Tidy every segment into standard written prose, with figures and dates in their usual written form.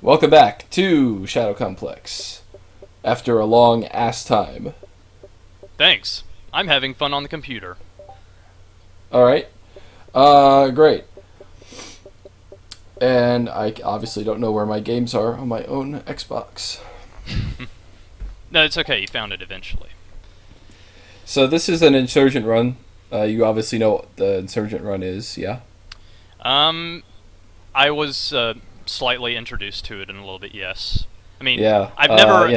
Welcome back to Shadow Complex. After a long ass time. Thanks. I'm having fun on the computer. Alright. Great. And I obviously don't know where my games are on my own Xbox. No, it's okay. You found it eventually. So this is an Insurgent run. You obviously know what the Insurgent run is, yeah? I was slightly introduced to it in a little bit, yes. I mean, Yeah, I've never,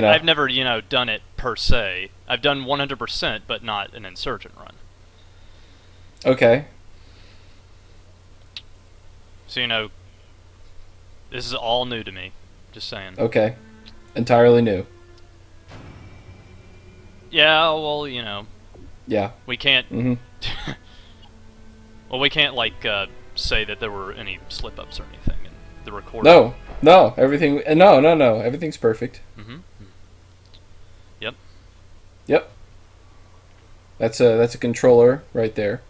done it per se. I've done 100%, but not an Insurgent run. Okay. So, this is all new to me. Just saying. Okay. Entirely new. Yeah, well, Yeah. we can't... Mm-hmm. Well, we can't, say that there were any slip-ups or anything in the recording. No, everything... No, everything's perfect. Mm-hmm. Yep. Yep. That's a controller right there.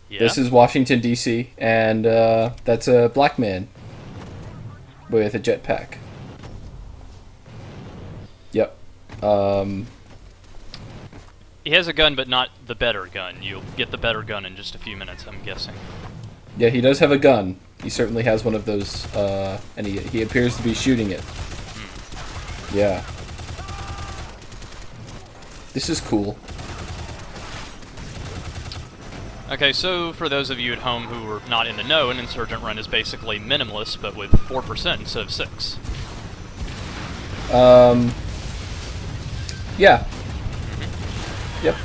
Yeah. This is Washington, D.C., and that's a black man with a jetpack. Yep. He has a gun, but not the better gun. You'll get the better gun in just a few minutes, I'm guessing. Yeah, he does have a gun. He certainly has one of those, and he appears to be shooting it. Yeah. This is cool. Okay, so for those of you at home who are not in the know, an Insurgent run is basically minimalist, but with 4% instead of 6. Yeah. Yep.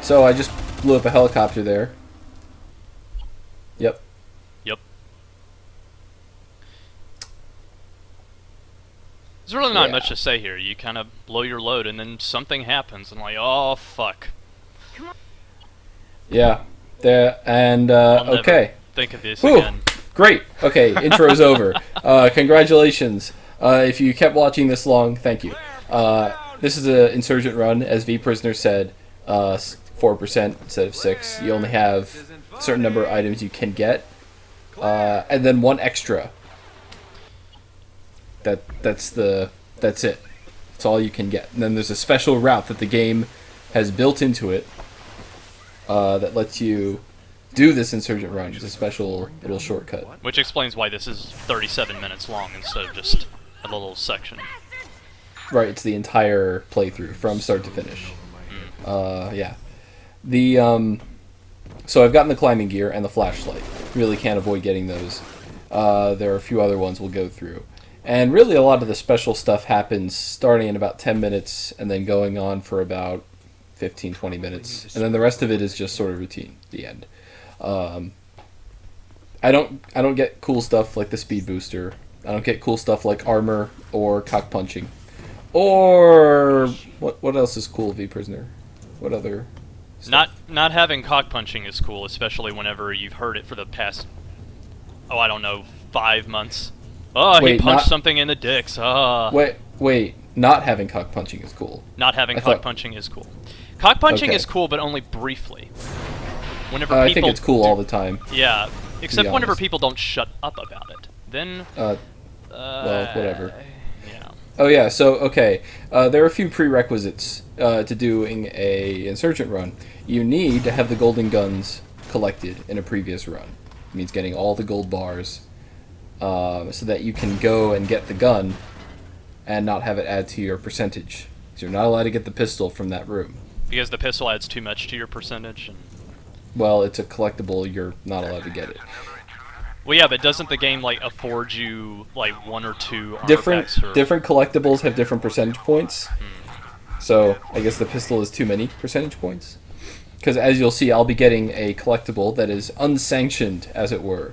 So I just blew up a helicopter there. Yep. Yep. There's really not much to say here. You kind of blow your load, and then something happens, and oh, fuck. Yeah. There and I'll okay. never think of this Whew. again. Great. Okay, intro's over. Congratulations. If you kept watching this long, thank you. This is an Insurgent run, as V Prisoner said. 4% instead of 6. You only have a certain number of items you can get, and then one extra. That's it. That's all you can get. And then there's a special route that the game has built into it that lets you do this Insurgent run. It's a special little shortcut. Which explains why this is 37 minutes long instead of just a little section. Right, it's the entire playthrough from start to finish. Yeah. So I've gotten the climbing gear and the flashlight. Really can't avoid getting those. There are a few other ones we'll go through. And really a lot of the special stuff happens starting in about 10 minutes and then going on for about 15-20 minutes. And then the rest of it is just sort of routine, the end. I don't get cool stuff like the speed booster. I don't get cool stuff like armor or cock punching. Or what else is cool, V Prisoner? What other stuff? Not having cock punching is cool, especially whenever you've heard it for the past 5 months. Oh, Wait, he punched something in the dicks. Wait, not having cock punching is cool. Not having cock punching is cool. Cock punching is cool, but only briefly. Whenever people I think it's cool all the time. Yeah, except be whenever honest. people don't shut up about it. Then Well, whatever. Yeah. Oh yeah, so okay, there are a few prerequisites to doing a Insurgent run. You need to have the golden guns collected in a previous run. It means getting all the gold bars, so that you can go and get the gun, and not have it add to your percentage. So you're not allowed to get the pistol from that room. Because the pistol adds too much to your percentage. And... Well, it's a collectible. You're not allowed to get it. Well, yeah, but doesn't the game afford you one or two armor Different packs or... different collectibles have different percentage points. So I guess the pistol is too many percentage points. Because as you'll see, I'll be getting a collectible that is unsanctioned, as it were.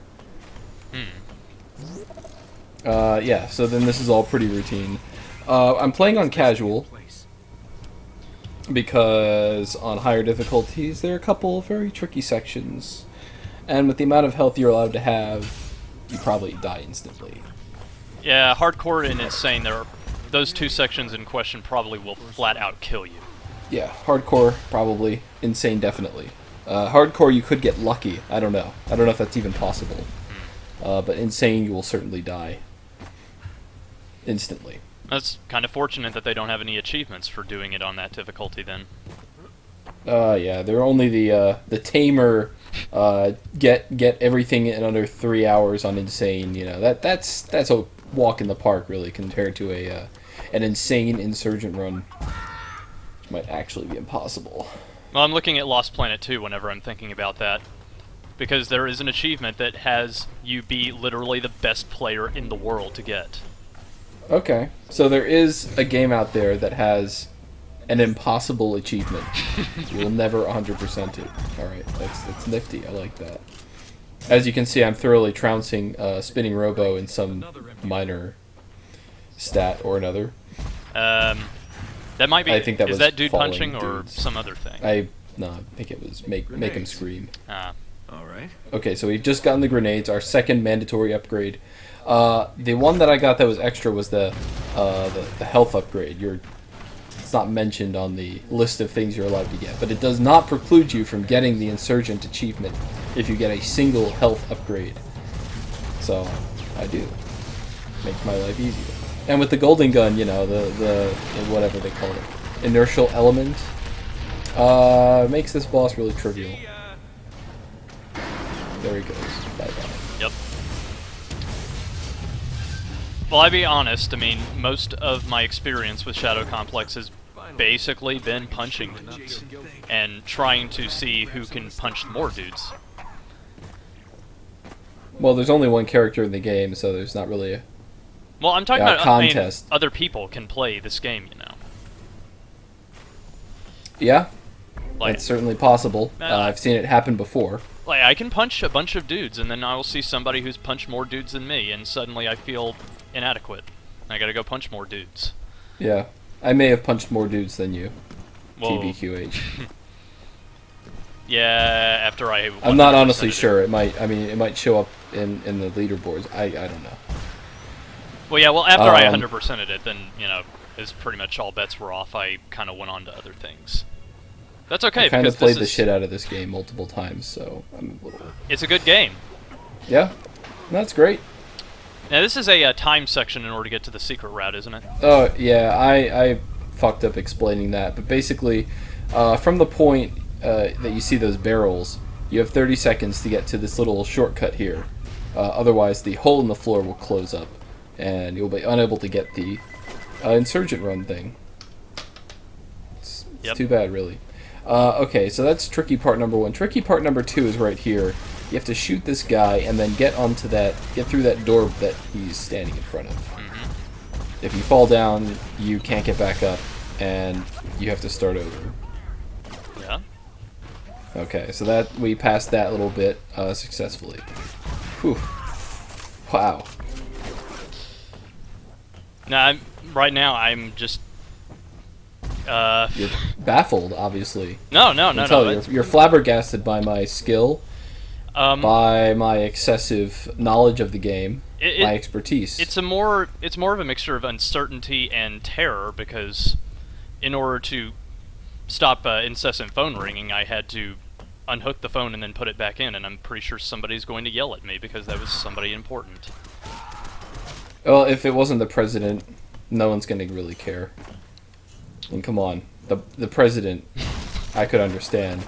Yeah. So then this is all pretty routine. I'm playing on casual because on higher difficulties there are a couple very tricky sections. And with the amount of health you're allowed to have, you probably die instantly. Yeah, hardcore and insane, those two sections in question probably will flat out kill you. Yeah, hardcore, probably. Insane, definitely. Hardcore, you could get lucky. I don't know. I don't know if that's even possible. But insane, you will certainly die instantly. That's kind of fortunate that they don't have any achievements for doing it on that difficulty then. Yeah, they're only the tamer get everything in under 3 hours on insane. You know that's a walk in the park really compared to an insane insurgent run, which might actually be impossible. Well, I'm looking at Lost Planet 2 whenever I'm thinking about that, because there is an achievement that has you be literally the best player in the world to get. Okay, so there is a game out there that has an impossible achievement. You will never 100% it. Alright, that's nifty. I like that. As you can see, I'm thoroughly trouncing Spinning Robo in some minor stat or another. That might be... I think that is was that dude following punching or dudes. some other thing? I think it was make him scream. Alright. Okay, so we've just gotten the grenades, our second mandatory upgrade. The one that I got that was extra was the health upgrade. It's not mentioned on the list of things you're allowed to get, but it does not preclude you from getting the Insurgent achievement if you get a single health upgrade. So, I do. Makes my life easier. And with the golden gun, you know, the whatever they call it, inertial element, makes this boss really trivial. There he goes. Bye-bye. Yep. Well, I'll be honest, I mean, most of my experience with Shadow Complex has basically been punching dudes and trying to see who can punch more dudes. Well, there's only one character in the game, so there's not really a... Well, I'm talking about contest. I mean, other people can play this game, you know. Yeah, Like, it's certainly possible. I've seen it happen before. like, I can punch a bunch of dudes, and then I will see somebody who's punched more dudes than me, and suddenly I feel inadequate. I gotta go punch more dudes. Yeah, I may have punched more dudes than you. Whoa. TBQH. Yeah, after I... I'm not 100%ed honestly it. sure. It might show up in the leaderboards. I don't know. Well, yeah, well, after I 100%ed it, then, you know, as pretty much all bets were off, I kind of went on to other things. That's okay, I kind of because played this the is... shit out of this game multiple times, so I'm a little... It's a good game. Yeah, that's great. Now, this is a time section in order to get to the secret route, isn't it? Oh, yeah, I fucked up explaining that. But basically, from the point that you see those barrels, you have 30 seconds to get to this little shortcut here. Otherwise, the hole in the floor will close up, and you'll be unable to get the Insurgent run thing. It's too bad, really. Okay, so that's tricky part number 1. Tricky part number 2 is right here. You have to shoot this guy and then get through that door that he's standing in front of. Mm-hmm. If you fall down, you can't get back up, and you have to start over. Yeah. Okay, so that we passed that little bit successfully. Whew. Wow. Now, right now, I'm just... You're baffled, obviously. No. You're flabbergasted by my skill, by my excessive knowledge of the game, my expertise. It's more of a mixture of uncertainty and terror, because in order to stop incessant phone ringing, I had to unhook the phone and then put it back in, and I'm pretty sure somebody's going to yell at me because that was somebody important. Well, if it wasn't the president, no one's going to really care. And come on, the president, I could understand,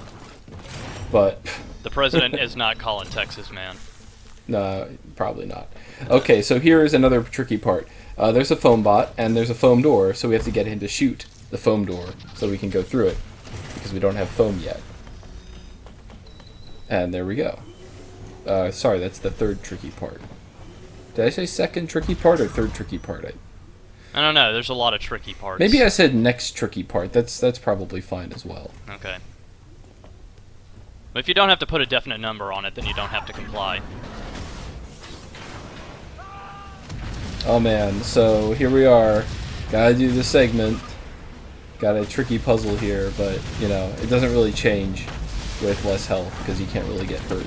but... The president is not calling Texas, man. No, probably not. Okay, so here is another tricky part. There's a foam bot, and there's a foam door, so we have to get him to shoot the foam door so we can go through it, because we don't have foam yet. And there we go. Sorry, that's the third tricky part. Did I say second tricky part or third tricky part? I don't know, there's a lot of tricky parts. Maybe I said next tricky part. That's probably fine as well. Okay. But if you don't have to put a definite number on it, then you don't have to comply. Oh man, so here we are. Gotta do the segment. Got a tricky puzzle here, but, you know, it doesn't really change with less health, because you can't really get hurt.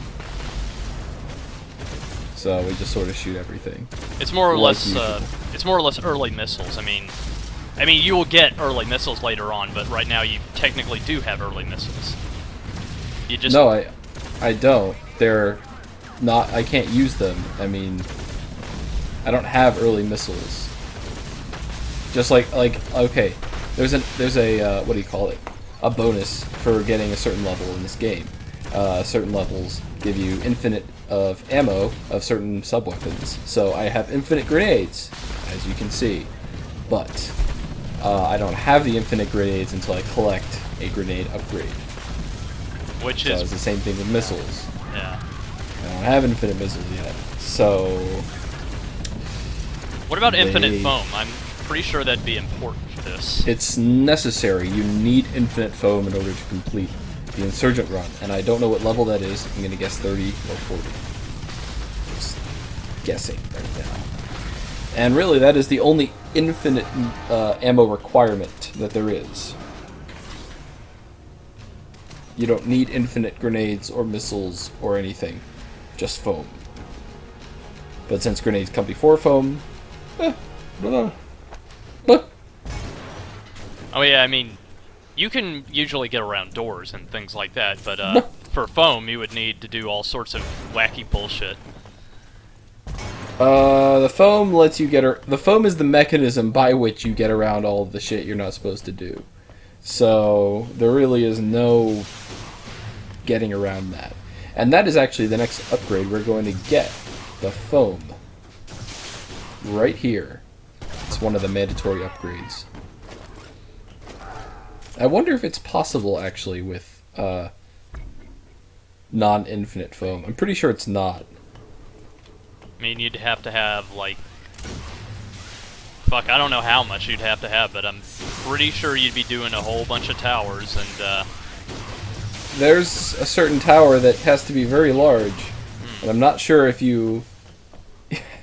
So we just sort of shoot everything. It's more or Like less, usual. it's more or less early missiles. I mean, you will get early missiles later on, but right now you technically do have early missiles. You just... No, I don't. They're I can't use them. I mean, I don't have early missiles. Just like okay, there's a what do you call it? A bonus for getting a certain level in this game. Certain levels give you infinite of ammo of certain sub-weapons. So I have infinite grenades, as you can see, but I don't have the infinite grenades until I collect a grenade upgrade. Which so is it's the same thing with missiles. Yeah. I don't have infinite missiles yet, so... What about infinite foam? I'm pretty sure that'd be important for this. It's necessary. You need infinite foam in order to complete the Insurgent run, and I don't know what level that is. I'm going to guess 30 or 40. Just guessing right now. And really, that is the only infinite ammo requirement that there is. You don't need infinite grenades or missiles or anything. Just foam. But since grenades come before foam... Oh yeah, I mean, you can usually get around doors and things like that, but for foam you would need to do all sorts of wacky bullshit. The foam lets you get... The foam is the mechanism by which you get around all of the shit you're not supposed to do. So, there really is no getting around that. And that is actually the next upgrade we're going to get. The foam. Right here. It's one of the mandatory upgrades. I wonder if it's possible, actually, with non-infinite foam. I'm pretty sure it's not. I mean, you'd have to have, like... Fuck, I don't know how much you'd have to have, but I'm pretty sure you'd be doing a whole bunch of towers, and, There's a certain tower that has to be very large, and I'm not sure if you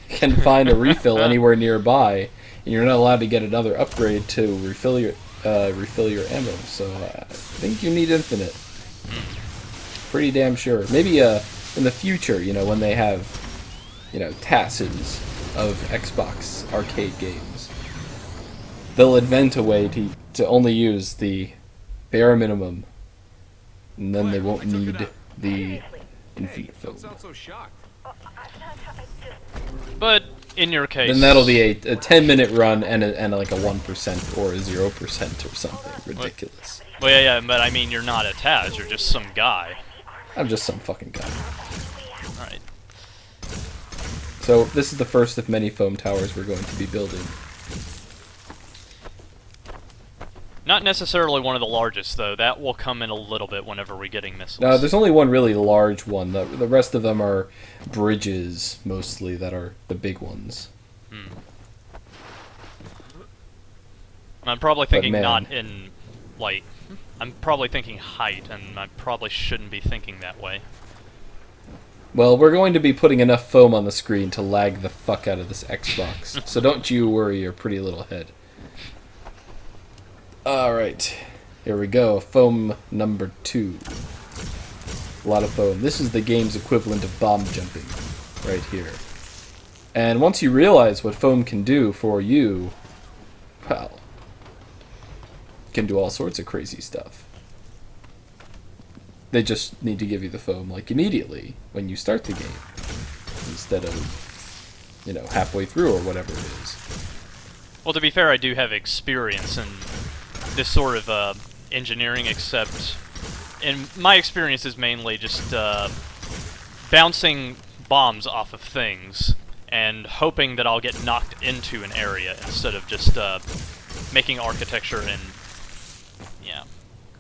can find a refill anywhere nearby, and you're not allowed to get another upgrade to refill your ammo. So I think you need infinite. Pretty damn sure. Maybe in the future, you know, when they have, you know, TASes of Xbox arcade games, they'll invent a way to only use the bare minimum, and then they won't need the infinite foam. But in your case, then that'll be a 10-minute run and like a 1% or a 0% or something ridiculous. Well, yeah, but I mean, you're not a Taz. You're just some guy. I'm just some fucking guy. All right. So this is the first of many foam towers we're going to be building. Not necessarily one of the largest, though. That will come in a little bit whenever we're getting missiles. No, there's only one really large one. The rest of them are bridges, mostly, that are the big ones. I'm probably thinking not in, like... I'm probably thinking height, and I probably shouldn't be thinking that way. Well, we're going to be putting enough foam on the screen to lag the fuck out of this Xbox, so don't you worry your pretty little head. Alright, here we go. Foam number 2. A lot of foam. This is the game's equivalent of bomb jumping, right here. And once you realize what foam can do for you, well, it can do all sorts of crazy stuff. They just need to give you the foam, like, immediately when you start the game, instead of, you know, halfway through or whatever it is. Well, to be fair, I do have experience in this sort of engineering, except in my experience is mainly just bouncing bombs off of things and hoping that I'll get knocked into an area instead of just making architecture and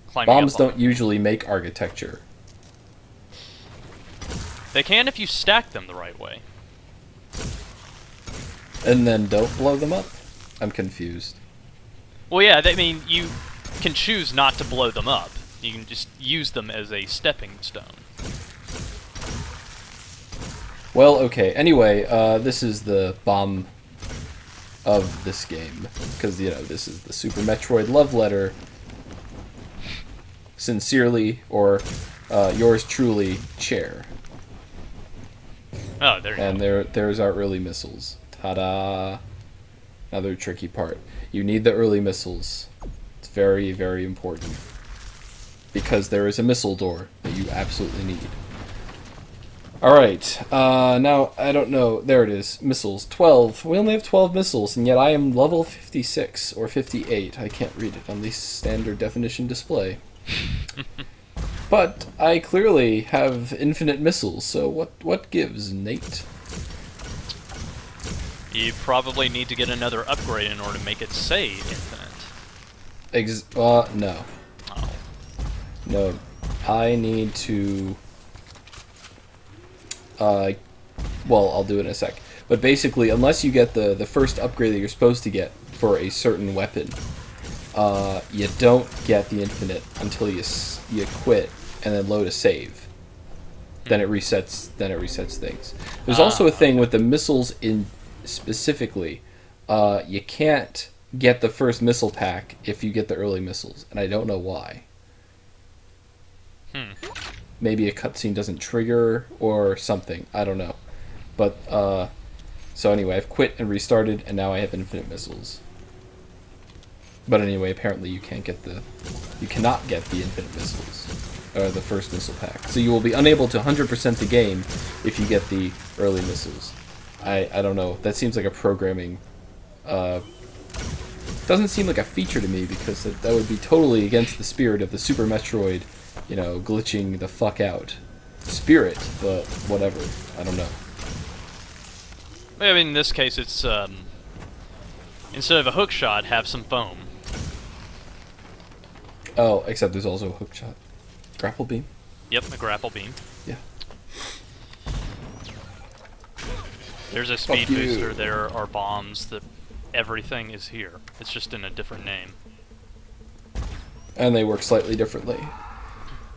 climbing Bombs up don't usually make architecture. They can if you stack them the right way. And then don't blow them up? I'm confused. Well, yeah, I mean, you can choose not to blow them up. You can just use them as a stepping stone. Well, okay. Anyway, this is the bomb of this game. Because, you know, this is the Super Metroid love letter. Sincerely, or yours truly, Chair. Oh, there you go. And there's our early missiles. Ta-da! Another tricky part. You need the early missiles. It's very, very important. Because there is a missile door that you absolutely need. Alright, now, I don't know. There it is. Missiles. 12. We only have 12 missiles, and yet I am level 56, or 58. I can't read it on the standard definition display. But I clearly have infinite missiles, so what gives, Nate? You probably need to get another upgrade in order to make it say infinite. No. Oh. No. I need to... well, I'll do it in a sec. But basically, unless you get the first upgrade that you're supposed to get for a certain weapon, you don't get the infinite until you quit and then load a save. Then it resets things. There's also a thing with the missiles in specifically. You can't get the first missile pack if you get the early missiles, and I don't know why. Maybe a cutscene doesn't trigger or something. I don't know. But, so anyway, I've quit and restarted, and now I have infinite missiles. But anyway, apparently you cannot get the infinite missiles, or the first missile pack. So you will be unable to 100% the game if you get the early missiles. I don't know. That seems like a programming, doesn't seem like a feature to me, because that would be totally against the spirit of the Super Metroid, you know, glitching the fuck out spirit, but whatever. I don't know. I mean, in this case, it's, instead of a hook shot, have some foam. Oh, except there's also a hook shot. Grapple beam? Yep, a grapple beam. Yeah. There's a speed booster, there are bombs, everything is here. It's just in a different name. And they work slightly differently.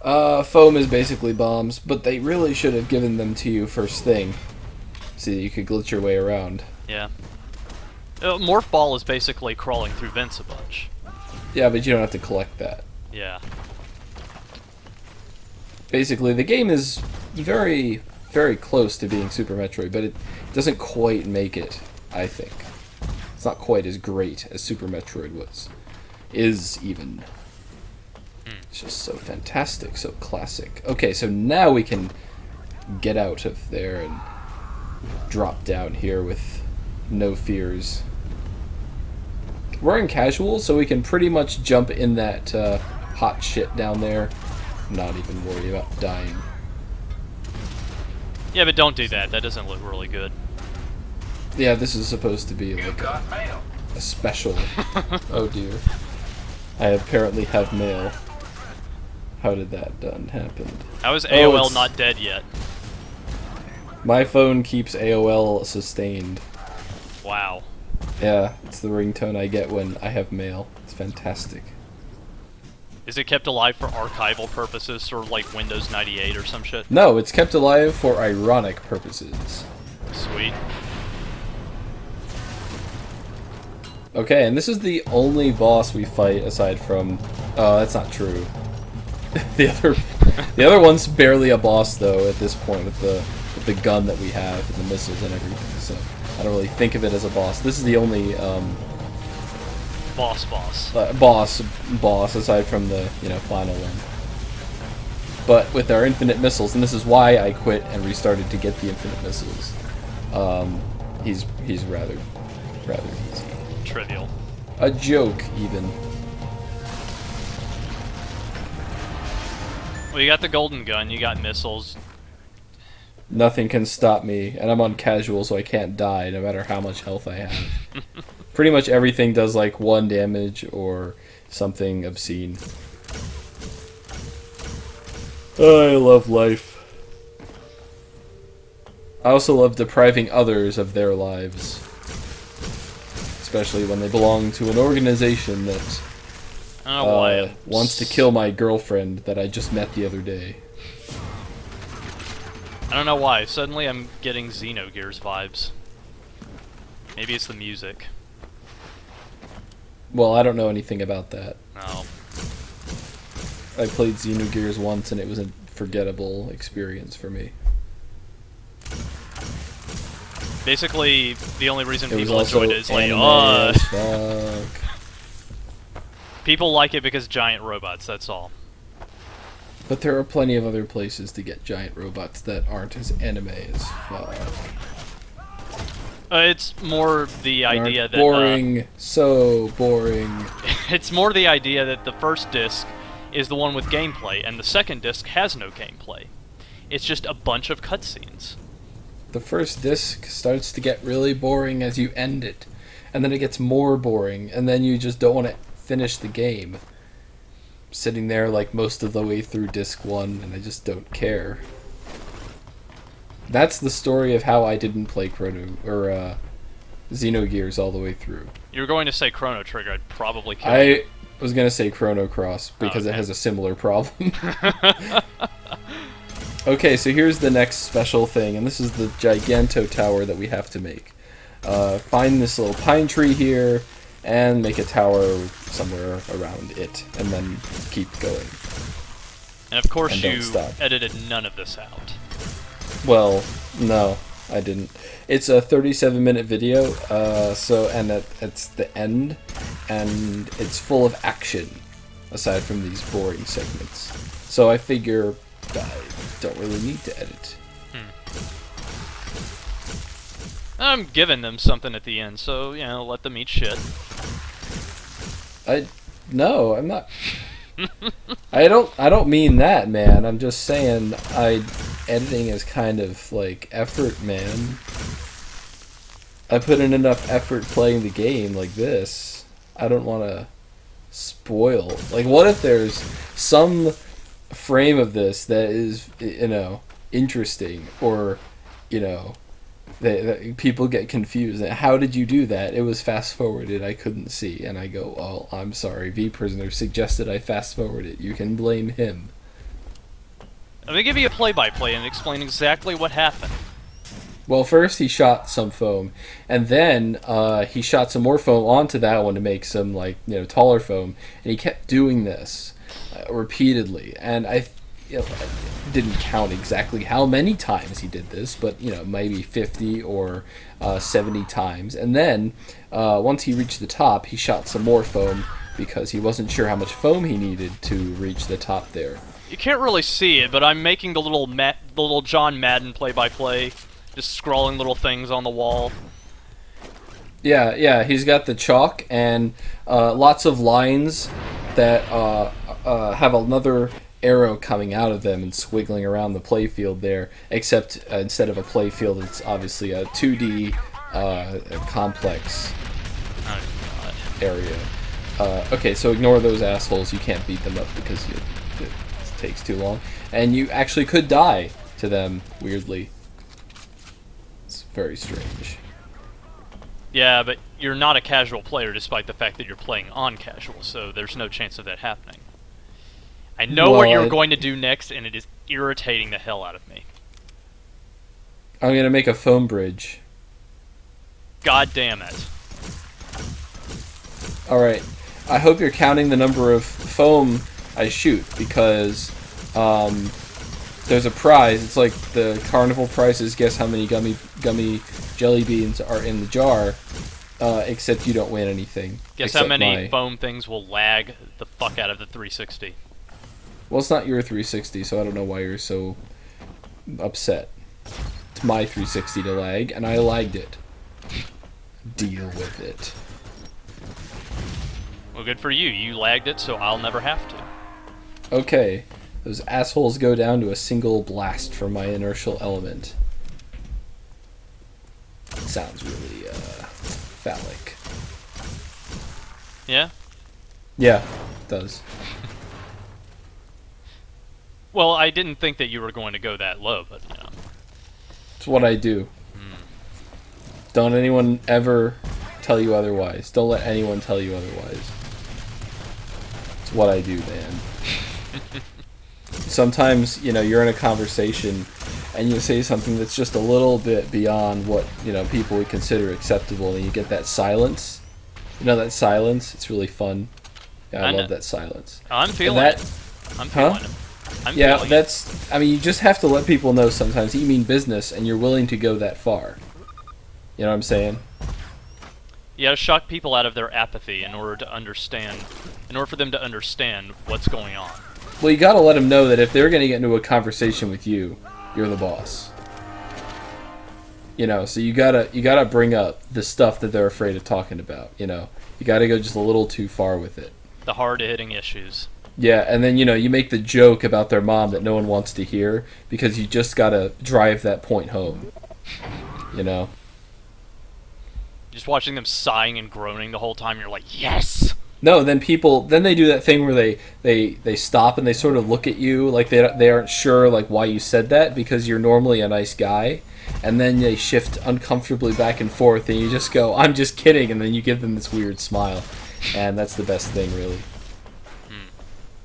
Foam is basically bombs, but they really should have given them to you first thing, so that you could glitch your way around. Yeah. Morph Ball is basically crawling through vents a bunch. Yeah, but you don't have to collect that. Yeah. Basically, the game is very, very close to being Super Metroid, but it doesn't quite make it, I think. It's not quite as great as Super Metroid was. Is, even. It's just so fantastic, so classic. Okay, so now we can get out of there and drop down here with no fears. We're in casual, so we can pretty much jump in that hot shit down there. Not even worry about dying. Yeah, but don't do that. That doesn't look really good. Yeah, this is supposed to be like a special. Oh dear. I apparently have mail. How did that happen? How is AOL not dead yet? My phone keeps AOL sustained. Wow. Yeah, it's the ringtone I get when I have mail. It's fantastic. Is it kept alive for archival purposes, sort of like Windows 98 or some shit? No, it's kept alive for ironic purposes. Sweet. Okay, and this is the only boss we fight aside from... Oh, that's not true. the other one's barely a boss though at this point with the gun that we have and the missiles and everything. So I don't really think of it as a boss. This is the only boss aside from the final one. But with our infinite missiles, and this is why I quit and restarted to get the infinite missiles. He's rather easy. Trivial. A joke, even. Well, you got the golden gun, you got missiles. Nothing can stop me, and I'm on casual, so I can't die, no matter how much health I have. Pretty much everything does like 1 damage or something obscene. I love life. I also love depriving others of their lives. Especially when they belong to an organization that wants to kill my girlfriend that I just met the other day. I don't know why. Suddenly I'm getting Xenogears vibes. Maybe it's the music. Well, I don't know anything about that. No. I played Xenogears once and it was a forgettable experience for me. Basically, the only reason It people was enjoyed also it is like, anime as fuck. People like it because giant robots, that's all. But there are plenty of other places to get giant robots that aren't as anime as It's more the idea that boring, so boring. it's more the idea that the first disc is the one with gameplay, and the second disc has no gameplay. It's just a bunch of cutscenes. The first disc starts to get really boring as you end it, and then it gets more boring, and then you just don't want to finish the game. Sitting there like most of the way through disc 1, and I just don't care. That's the story of how I didn't play Xenogears all the way through. You were going to say Chrono Trigger, I'd probably kill I you. was going to say Chrono Cross because it has a similar problem. Okay, so here's the next special thing, and this is the Giganto Tower that we have to make. Find this little pine tree here, and make a tower somewhere around it, and then keep going. And of course And you don't stop. edited none of this out. Well, no, I didn't. It's a 37-minute video, it's the end, and it's full of action, aside from these boring segments. So I figure I don't really need to edit. I'm giving them something at the end, so, you know, let them eat shit. No, I'm not. I don't mean that, man. I'm just saying editing is kind of like effort, man. I put in enough effort playing the game like this. I don't want to spoil. Like, what if there's some frame of this that is, interesting, or, that people get confused. How did you do that? It was fast forwarded. I couldn't see, and I go, "Oh, I'm sorry. V Prisoner suggested I fast forward it. You can blame him." Let me give you a play-by-play and explain exactly what happened. Well, first he shot some foam, and then he shot some more foam onto that one to make some taller foam, and he kept doing this repeatedly. And I didn't count exactly how many times he did this, but maybe 50 or 70 times. And then once he reached the top, he shot some more foam because he wasn't sure how much foam he needed to reach the top there. You can't really see it, but I'm making the little John Madden play-by-play, just scrawling little things on the wall. Yeah, he's got the chalk and lots of lines that have another arrow coming out of them and squiggling around the playfield there, except instead of a playfield, it's obviously a 2D complex area. Okay, so ignore those assholes. You can't beat them up because it takes too long. And you actually could die to them, weirdly. It's very strange. Yeah, but you're not a casual player despite the fact that you're playing on casual, so there's no chance of that happening. I know what you're going to do next, and it is irritating the hell out of me. I'm going to make a foam bridge. God damn it. Alright, I hope you're counting the number of foam I shoot, because there's a prize. It's like the carnival prizes, guess how many gummy jelly beans are in the jar, except you don't win anything. Guess how many foam things will lag the fuck out of the 360. Well, it's not your 360, so I don't know why you're so upset. It's my 360 to lag, and I lagged it. Deal with it. Well, good for you. You lagged it, so I'll never have to. Okay, those assholes go down to a single blast from my inertial element. Sounds really, phallic. Yeah? Yeah, it does. Well, I didn't think that you were going to go that low, but, It's what I do. Don't anyone ever tell you otherwise. Don't let anyone tell you otherwise. It's what I do, man. Sometimes, you're in a conversation and you say something that's just a little bit beyond what, people would consider acceptable, and you get that silence. That silence? It's really fun. Yeah, I love that silence. I'm feeling it. I'm feeling it. Yeah, you just have to let people know sometimes you mean business and you're willing to go that far. You know what I'm saying? You gotta shock people out of their apathy in order for them to understand what's going on. Well, you gotta let them know that if they're gonna get into a conversation with you, you're the boss. You know, so you gotta bring up the stuff that they're afraid of talking about. You know, you gotta go just a little too far with it. The hard-hitting issues. Yeah, and then, you know, you make the joke about their mom that no one wants to hear because you just gotta drive that point home. You know? Just watching them sighing and groaning the whole time, you're like, yes! No, then they do that thing where they stop and they sort of look at you like they aren't sure like why you said that because you're normally a nice guy, and then they shift uncomfortably back and forth and you just go, I'm just kidding, and then you give them this weird smile, and that's the best thing, really.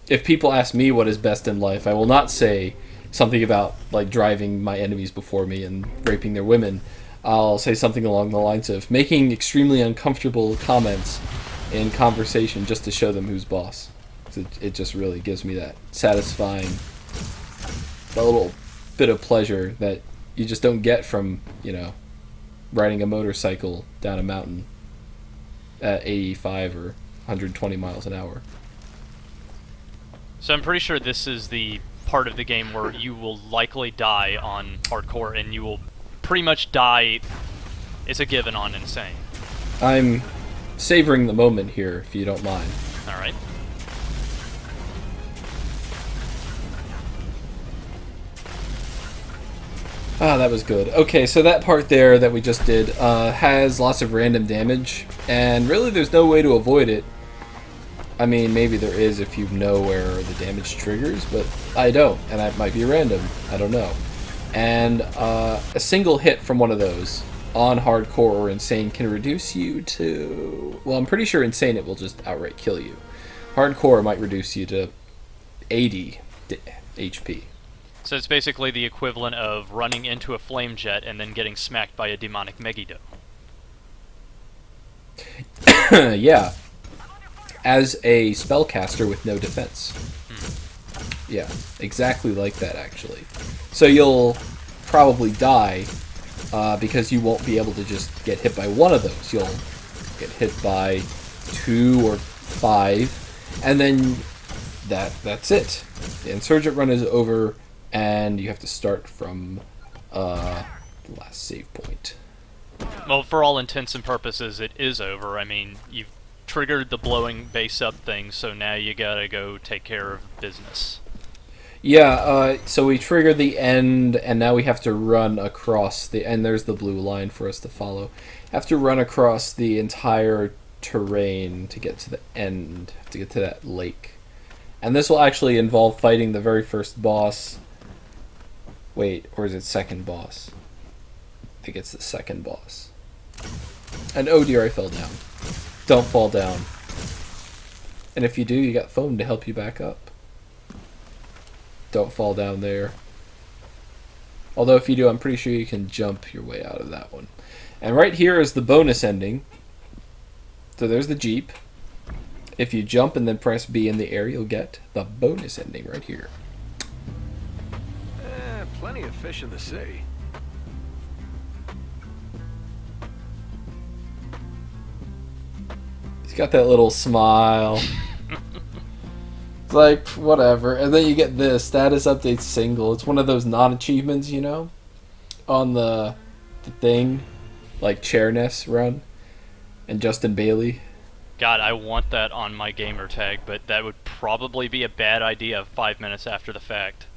If people ask me what is best in life, I will not say something about like driving my enemies before me and raping their women. I'll say something along the lines of making extremely uncomfortable comments in conversation just to show them who's boss. It just really gives me that satisfying, that little bit of pleasure that you just don't get from, you know, riding a motorcycle down a mountain at 85 or 120 miles an hour. So I'm pretty sure this is the part of the game where you will likely die on hardcore, and you will pretty much die. It's a given on insane. I'm savoring the moment here, if you don't mind. All right. Ah, that was good. Okay, so that part there that we just did has lots of random damage, and really there's no way to avoid it. I mean, maybe there is if you know where the damage triggers, but I don't, and that might be random. I don't know. And a single hit from one of those on hardcore or insane can reduce you to... Well, I'm pretty sure insane it will just outright kill you. Hardcore might reduce you to 80 HP. So it's basically the equivalent of running into a flame jet and then getting smacked by a demonic Megiddo. Yeah. As a spellcaster with no defense. Yeah, exactly like that, actually. So you'll probably die because you won't be able to just get hit by one of those. You'll get hit by 2 or 5, and then that's it. The Insurgent run is over, and you have to start from the last save point. Well, for all intents and purposes, it is over. I mean, you've triggered the blowing base up thing, so now you gotta go take care of business. Yeah, so we trigger the end, and now we have to run across the... And there's the blue line for us to follow. Have to run across the entire terrain to get to the end, to get to that lake. And this will actually involve fighting the very first boss. Wait, or is it second boss? I think it's the second boss. And oh dear, I fell down. Don't fall down. And if you do, you got foam to help you back up. Don't fall down there. Although if you do, I'm pretty sure you can jump your way out of that one. And right here is the bonus ending. So there's the Jeep. If you jump and then press B in the air, you'll get the bonus ending right here. Plenty of fish in the sea. He's got that little smile. It's like, whatever. And then you get this, status update single. It's one of those non-achievements, you know? On the thing. Like Chairness run. And Justin Bailey. God, I want that on my gamer tag, but that would probably be a bad idea 5 minutes after the fact.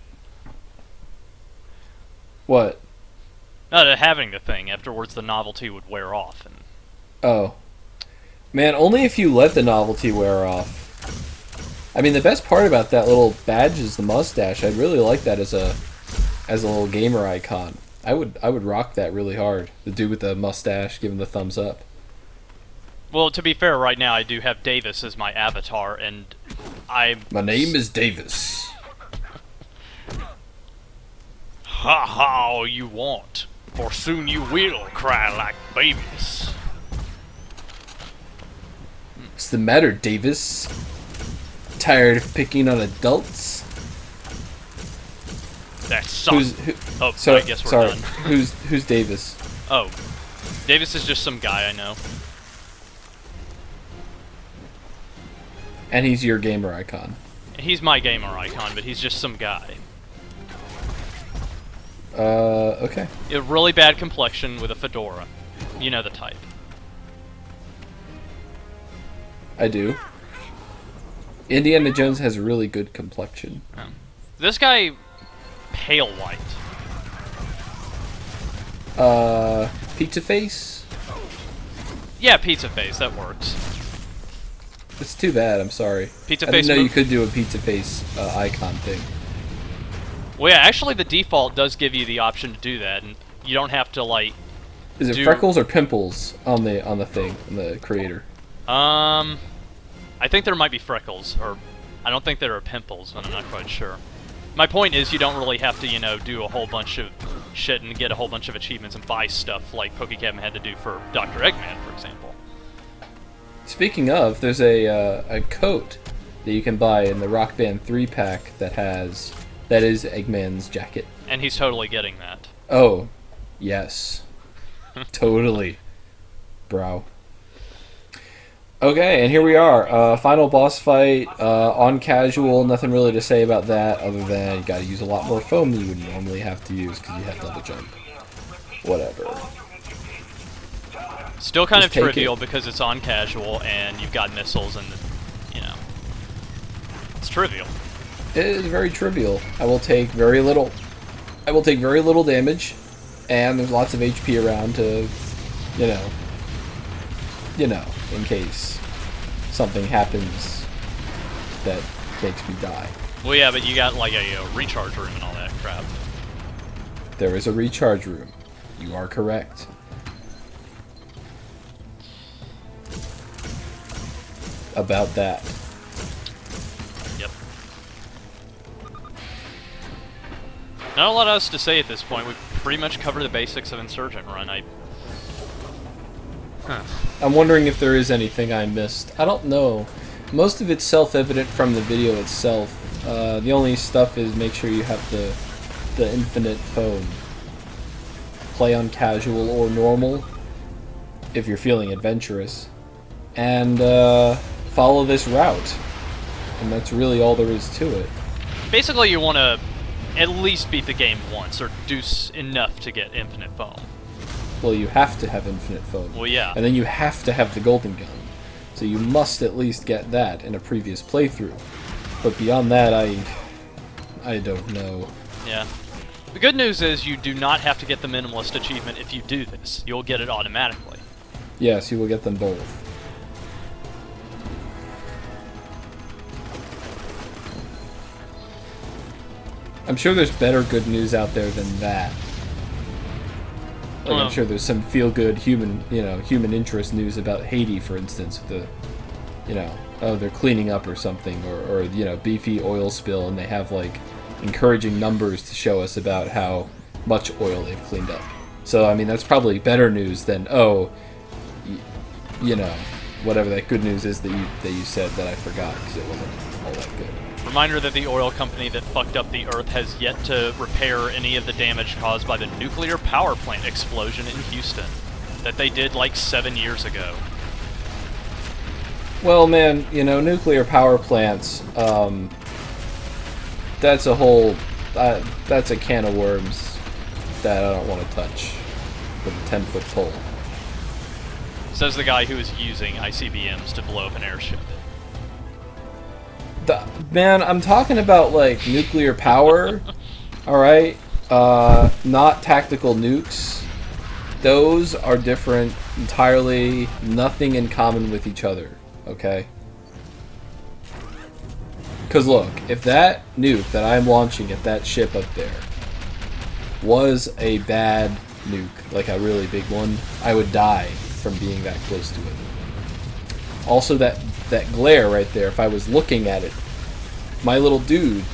What? Not having the thing. Afterwards, the novelty would wear off. And Oh. Man, only if you let the novelty wear off. I mean, the best part about that little badge is the mustache. I'd really like that as a little gamer icon. I would rock that really hard. The dude with the mustache giving the thumbs up. well, to be fair, right now I do have Davis as my avatar, and My name is Davis. Ha ha, all you want, for soon you will cry like babies. What's the matter, Davis? Tired of picking on adults? That's some. Oh, So, I guess we're sorry. done. Who's Davis? Oh, Davis is just some guy I know. And he's your gamer icon. He's my gamer icon, but he's just some guy. Okay. A really bad complexion with a fedora. You know the type. I do. Indiana Jones has a really good complexion. This guy, pale white. Pizza face? Yeah, pizza face, that works. It's too bad, I'm sorry. Pizza I face didn't know you could do a pizza face icon thing. Well, yeah, actually the default does give you the option to do that, and you don't have to, like... Is it freckles or pimples on the thing, on the creator? I think there might be freckles, or... I don't think there are pimples, but I'm not quite sure. My point is, you don't really have to, you know, do a whole bunch of shit and get a whole bunch of achievements and buy stuff like PokeCabin had to do for Dr. Eggman, for example. Speaking of, there's a coat that you can buy in the Rock Band 3-pack that is Eggman's jacket. And he's totally getting that. Oh, yes. Totally. Bro. Okay, and here we are. Final boss fight, on casual, nothing really to say about that other than you gotta use a lot more foam than you would normally have to use because you have double jump. Whatever. Still kind Just of take trivial it. because it's on casual and you've got missiles and, you know, it's trivial. It is very trivial. I will take very little damage, and there's lots of HP around to, you know, in case something happens that makes me die. Well, yeah, but you got like a recharge room and all that crap. There is a recharge room. You are correct. About that. Yep. Not a lot else to say at this point. We've pretty much covered the basics of Insurgent Run. I'm wondering if there is anything I missed. I don't know. Most of it's self-evident from the video itself. The only stuff is make sure you have the infinite foam. Play on casual or normal if you're feeling adventurous. And follow this route. And that's really all there is to it. Basically, you want to at least beat the game once, or do enough to get infinite foam. Well, you have to have infinite foam. Well, yeah. And then you have to have the golden gun. So you must at least get that in a previous playthrough. But beyond that, I don't know. Yeah. The good news is you do not have to get the minimalist achievement if you do this. You'll get it automatically. Yes, you will get them both. I'm sure there's better good news out there than that. Like, I'm sure there's some feel-good human interest news about Haiti, for instance, with the, oh, they're cleaning up or something, or beefy oil spill, and they have, like, encouraging numbers to show us about how much oil they've cleaned up. So, I mean, that's probably better news than, whatever that good news is that you said that I forgot, because it wasn't all that good. Reminder that the oil company that fucked up the Earth has yet to repair any of the damage caused by the nuclear power plant explosion in Houston that they did like 7 years ago. Well, man, nuclear power plants, that's a whole, that's a can of worms that I don't want to touch with a 10-foot pole. Says the guy who is using ICBMs to blow up an airship. Man, I'm talking about, like, nuclear power, alright? Not tactical nukes. Those are different, entirely nothing in common with each other, okay? Because look, if that nuke that I'm launching at that ship up there was a bad nuke, like a really big one, I would die from being that close to it. Also, that glare right there, if I was looking at it, my little dude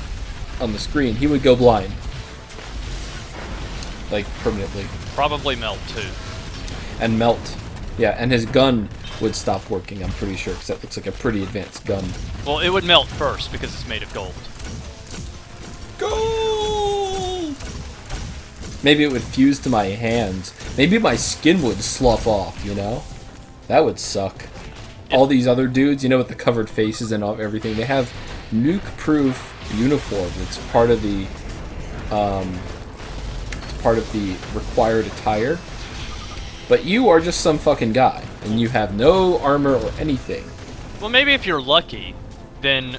on the screen, he would go blind. Like, permanently. Probably melt, too. And melt. Yeah, and his gun would stop working, I'm pretty sure, because that looks like a pretty advanced gun. Well, it would melt first, because it's made of gold. Gold! Maybe it would fuse to my hands. Maybe my skin would slough off, That would suck. All these other dudes, with the covered faces and everything, they have nuke-proof uniform. It's part of the required attire. But you are just some fucking guy, and you have no armor or anything. Well, maybe if you're lucky, then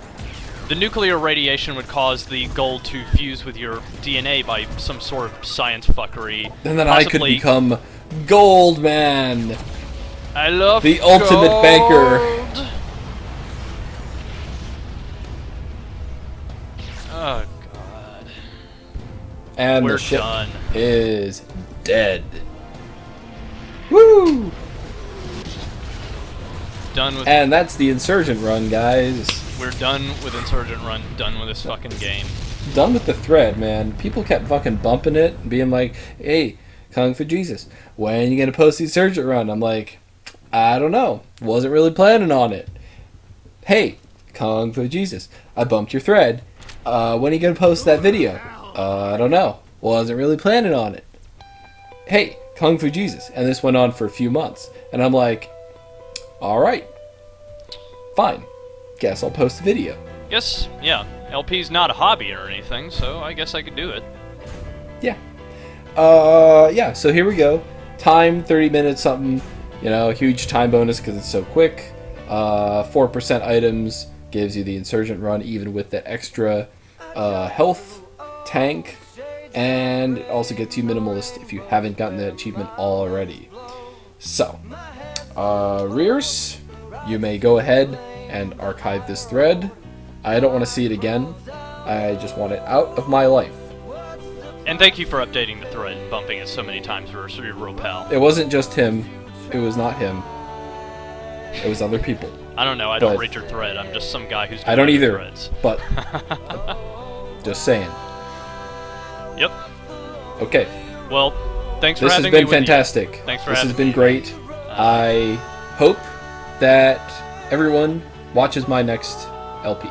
the nuclear radiation would cause the gold to fuse with your DNA by some sort of science fuckery. And then I could become Gold Man. I love the ultimate gold. banker. Oh god. And We're the ship done. is dead. Woo! Done with. And that's the Insurgent run, guys. We're done with Insurgent Run. Done with this fucking game. Done with the thread, man. People kept fucking bumping it and being like, "Hey, Kung Fu Jesus, when are you gonna post the Insurgent run?" I'm like, I don't know. Wasn't really planning on it. Hey, Kung Fu Jesus, I bumped your thread. When are you gonna post that video? I don't know. Wasn't really planning on it. Hey, Kung Fu Jesus. And this went on for a few months. And I'm like, alright. Fine. Guess I'll post a video. Guess, yeah. LP's not a hobby or anything, so I guess I could do it. Yeah. Yeah, so here we go. Time, 30 minutes something. You know, huge time bonus because it's so quick. 4% items gives you the Insurgent run even with the extra health tank. And it also gets you Minimalist if you haven't gotten that achievement already. So, Rears, you may go ahead and archive this thread. I don't want to see it again. I just want it out of my life. And thank you for updating the thread and bumping it so many times for your real pal. It wasn't just him. It was not him. It was other people. I don't know. I don't read your thread. I'm just some guy who's. I don't either. Threads. But just saying. Yep. Okay. Well, thanks for This having has me. been fantastic. Thanks for this having has been me. great. I hope that everyone watches my next LP.